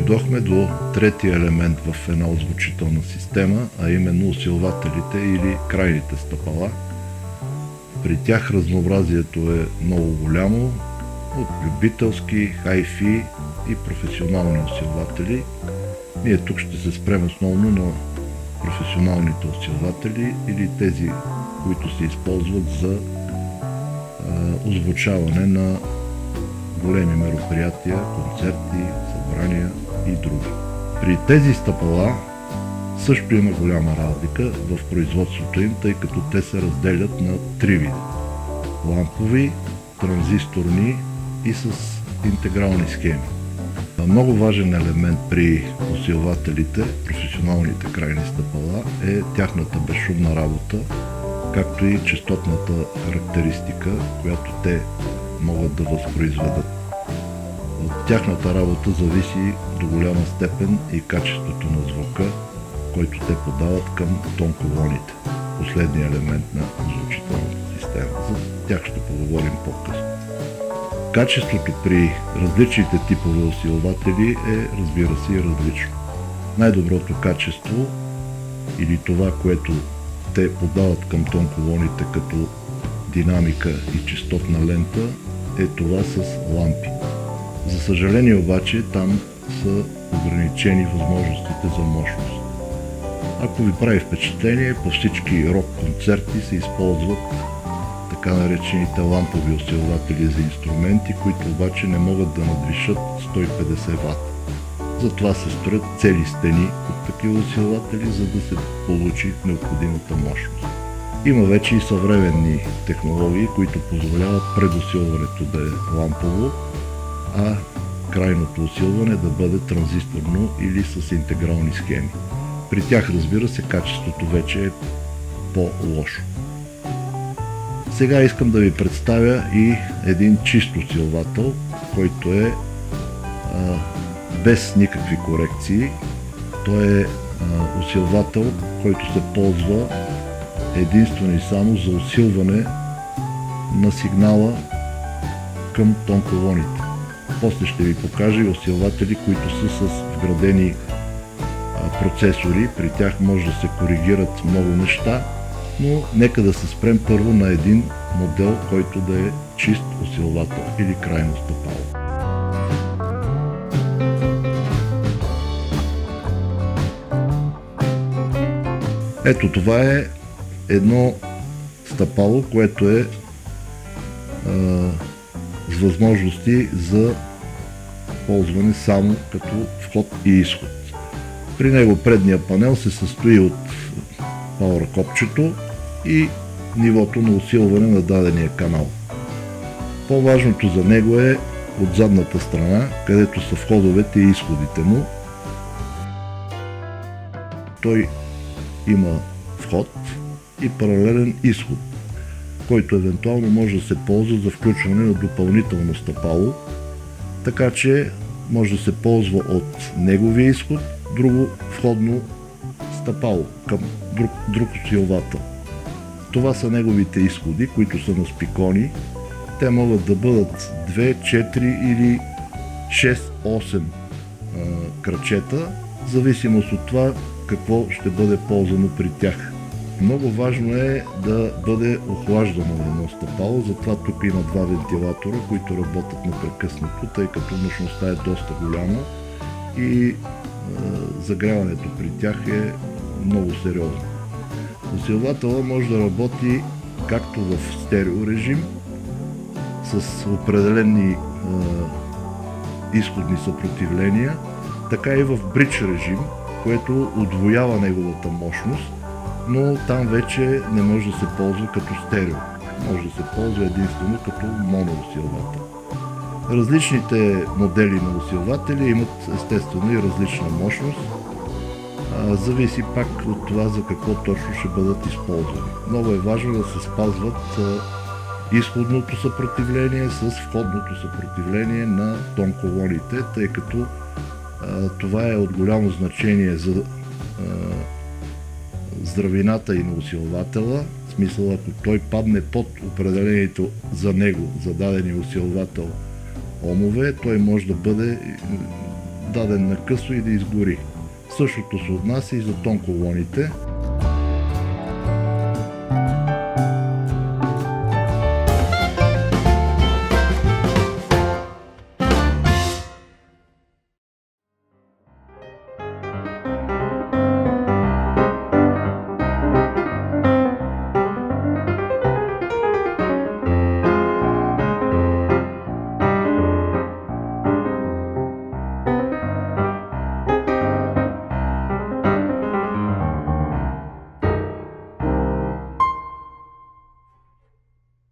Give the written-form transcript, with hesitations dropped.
дойдохме до третия елемент в една озвучителна система, а именно усилвателите или крайните стъпала. При тях разнообразието е много голямо, от любителски, хай-фи и професионални усилватели. Ние тук ще се спрем основно на професионалните усилватели или тези, които се използват за озвучаване на големи мероприятия, концерти, събрания и други. При тези стъпала също има голяма разлика в производството им, тъй като те се разделят на три вида: лампови, транзисторни и с интегрални схеми. Много важен елемент при усилвателите, професионалните крайни стъпала, е тяхната безшумна работа, както и честотната характеристика, която те могат да възпроизведат. От тяхната работа зависи до голяма степен и качеството на звука, който те подават към тонколоните, последния елемент на озвучителната система. За тях ще поговорим по-късно. Качеството при различните типове усилватели е, разбира се, и различно. Най-доброто качество или това, което те подават към тонколоните като динамика и честотна лента, е това с лампи. За съжаление обаче там са ограничени възможностите за мощност. Ако ви прави впечатление, по всички рок концерти се използват така наречените лампови усилватели за инструменти, които обаче не могат да надвишат 150 Вт. Затова се строят цели стени от такива усилватели, за да се получи необходимата мощност. Има вече и съвременни технологии, които позволяват предусилването да е лампово, а крайното усилване да бъде транзисторно или с интегрални схеми. При тях, разбира се, качеството вече е по-лошо. Сега искам да ви представя и един чист усилвател, който е без никакви корекции. Той е усилвател, който се ползва единствено и само за усилване на сигнала към тонколоните. После ще ви покажа и усилватели, които са с вградени процесори. При тях може да се коригират много неща, но нека да се спрем първо на един модел, който да е чист усилвател или крайно стъпало. Ето това е едно стъпало, което е с възможности за ползване само като вход и изход. При него предния панел се състои от пауър копчето и нивото на усилване на дадения канал. По-важното за него е от задната страна, където са входовете и изходите му. Той има вход и паралелен изход, който евентуално може да се ползва за включване на допълнително стъпало, така че може да се ползва от неговия изход друго входно стъпало към друг усилвател. Това са неговите изходи, които са на спикони. Те могат да бъдат 2, 4 или 6, 8 крачета, в зависимост от това какво ще бъде ползвано при тях. Много важно е да бъде охлаждано едно стъпало, затова тук има два вентилатора, които работят непрекъснато, тъй като мощността е доста голяма и загряването при тях е много сериозно. Усилвателът може да работи както в стерео режим, с определени изходни съпротивления, така и в бридж режим, което удвоява неговата мощност, но там вече не може да се ползва като стерео. Може да се ползва единствено като моноусилвател. Различните модели на усилватели имат естествено и различна мощност. Зависи пак от това за какво точно ще бъдат използвани. Много е важно да се спазват изходното съпротивление с входното съпротивление на тонколоните, тъй като това е от голямо значение за здравината и на усилвателя. В смисъл, ако той падне под определението за него, за дадения усилвател омове, той може да бъде даден на късо и да изгори. Същото се отнася и за тонколоните.